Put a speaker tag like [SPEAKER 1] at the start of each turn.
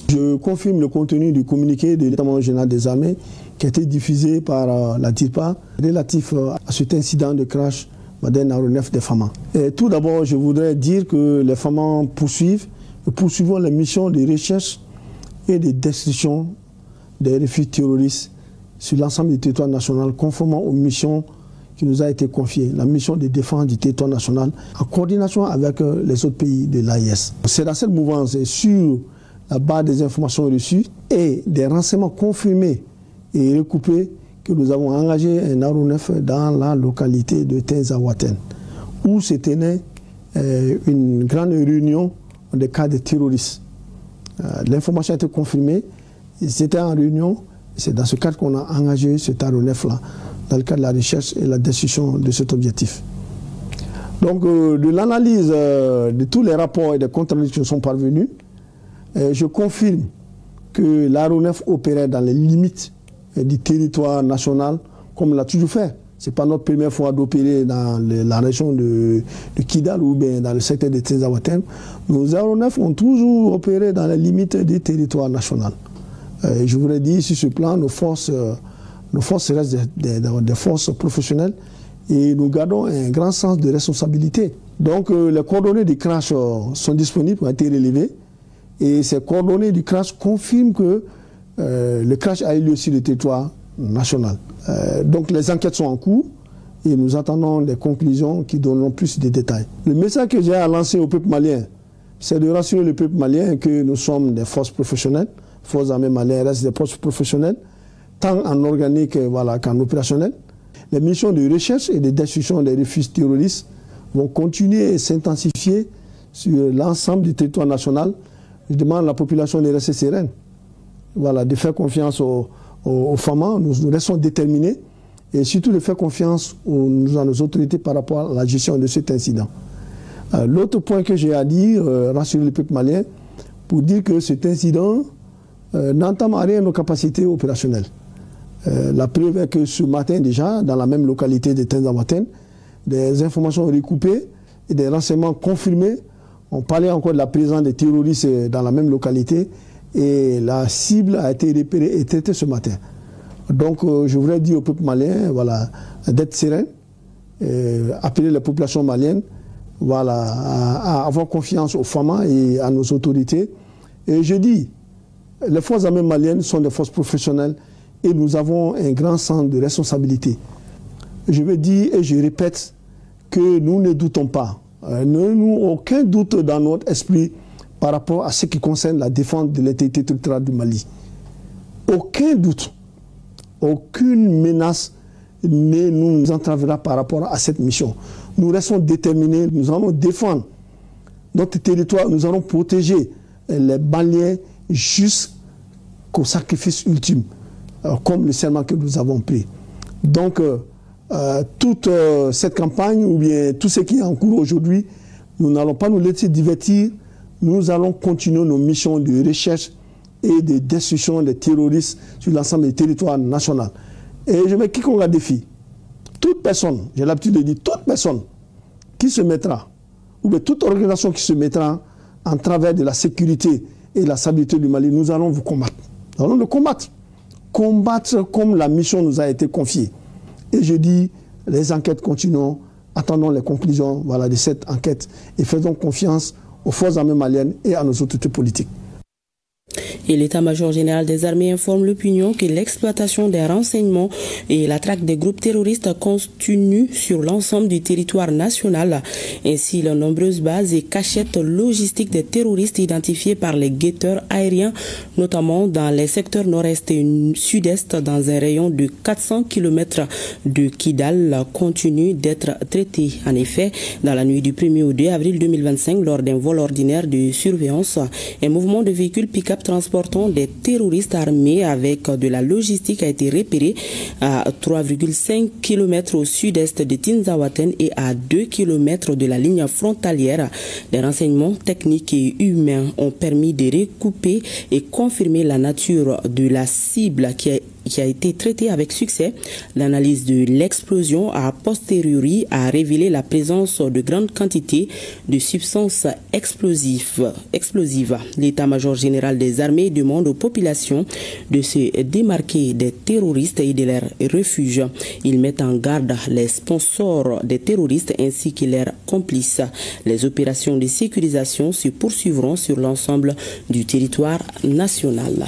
[SPEAKER 1] Je confirme le contenu du communiqué de l'état-major général des armées qui a été diffusé par la DIRPA relatif à cet incident de crash d'un aéronef des FAMA. Tout d'abord, je voudrais dire que les FAMA poursuivons les missions de recherche et de destruction des refuges terroristes sur l'ensemble du territoire national, conformément aux missions qui nous a été confiées, la mission de défense du territoire national, en coordination avec les autres pays de l'AIS. C'est dans cette mouvance et sur la base des informations reçues et des renseignements confirmés et recoupés que nous avons engagé un aéronef dans la localité de Tinzaouaten, où se tenait une grande réunion des cas de terroristes. L'information a été confirmée, c'était en réunion, c'est dans ce cadre qu'on a engagé cet aéronef-là, dans le cadre de la recherche et la destruction de cet objectif. Donc, de l'analyse de tous les rapports et des comptes rendus qui nous sont parvenus, je confirme que l'aéronef opérait dans les limites du territoire national, comme il l'a toujours fait. Ce n'est pas notre première fois d'opérer dans la région de Kidal ou bien dans le secteur de Tinzaouaten. Nos aéronefs ont toujours opéré dans les limites du territoire national. Je voudrais dire, sur ce plan, nos forces restent des forces professionnelles et nous gardons un grand sens de responsabilité. Donc, les coordonnées du crash sont disponibles, ont été relevées. Et ces coordonnées du crash confirment que le crash a eu lieu sur le territoire national. Donc les enquêtes sont en cours et nous attendons des conclusions qui donneront plus de détails. Le message que j'ai à lancer au peuple malien, c'est de rassurer le peuple malien que nous sommes des forces professionnelles, forces armées maliennes restent des forces professionnelles, tant en organique qu'en opérationnel. Les missions de recherche et de destruction des refuges terroristes vont continuer et s'intensifier sur l'ensemble du territoire national. Je demande à la population de rester sereine, de faire confiance aux FAMA. Nous restons déterminés et surtout de faire confiance à nos autorités par rapport à la gestion de cet incident. L'autre point que j'ai à dire, rassurer le peuple malien, pour dire que cet incident n'entame à rien nos capacités opérationnelles. La preuve est que ce matin déjà, dans la même localité de Tinzaouaten, des informations recoupées et des renseignements confirmés. On parlait encore de la présence des terroristes dans la même localité et la cible a été repérée et traitée ce matin. Donc je voudrais dire au peuple malien d'être serein, appeler la population malienne à avoir confiance aux FAMA et à nos autorités. Et je dis, les forces armées maliennes sont des forces professionnelles et nous avons un grand sens de responsabilité. Je veux dire et je répète que nous ne doutons pas. Aucun doute dans notre esprit par rapport à ce qui concerne la défense de l'intégrité territoriale du Mali. Aucun doute, aucune menace ne nous entravera par rapport à cette mission. Nous restons déterminés, nous allons défendre notre territoire, nous allons protéger les Maliens jusqu'au sacrifice ultime, comme le serment que nous avons pris. Donc, toute cette campagne ou bien tout ce qui est en cours aujourd'hui, nous n'allons pas nous laisser divertir, nous allons continuer nos missions de recherche et de destruction des terroristes sur l'ensemble du territoire national. Et je mets quiconque à défi, toute personne, j'ai l'habitude de dire, toute personne qui se mettra, ou bien toute organisation qui se mettra en travers de la sécurité et de la stabilité du Mali, nous allons vous combattre. Nous allons le combattre. Combattre comme la mission nous a été confiée. Et je dis, les enquêtes continuent, attendons les conclusions de cette enquête et faisons confiance aux forces armées maliennes et à nos autorités politiques.
[SPEAKER 2] Et l'état-major général des armées informe l'opinion que l'exploitation des renseignements et la traque des groupes terroristes continuent sur l'ensemble du territoire national. Ainsi, les nombreuses bases et cachettes logistiques des terroristes identifiés par les guetteurs aériens, notamment dans les secteurs nord-est et sud-est, dans un rayon de 400 km de Kidal, continuent d'être traitées. En effet, dans la nuit du 1er au 2 avril 2025, lors d'un vol ordinaire de surveillance, un mouvement de véhicules pick-up transportant des terroristes armés avec de la logistique a été repéré à 3,5 km au sud-est de Tinzaouaten et à 2 km de la ligne frontalière. Des renseignements techniques et humains ont permis de recouper et confirmer la nature de la cible qui qui a été traité avec succès. L'analyse de l'explosion a posteriori a révélé la présence de grandes quantités de substances explosives. L'état-major général des armées demande aux populations de se démarquer des terroristes et de leurs refuges. Il met en garde les sponsors des terroristes ainsi que leurs complices. Les opérations de sécurisation se poursuivront sur l'ensemble du territoire national.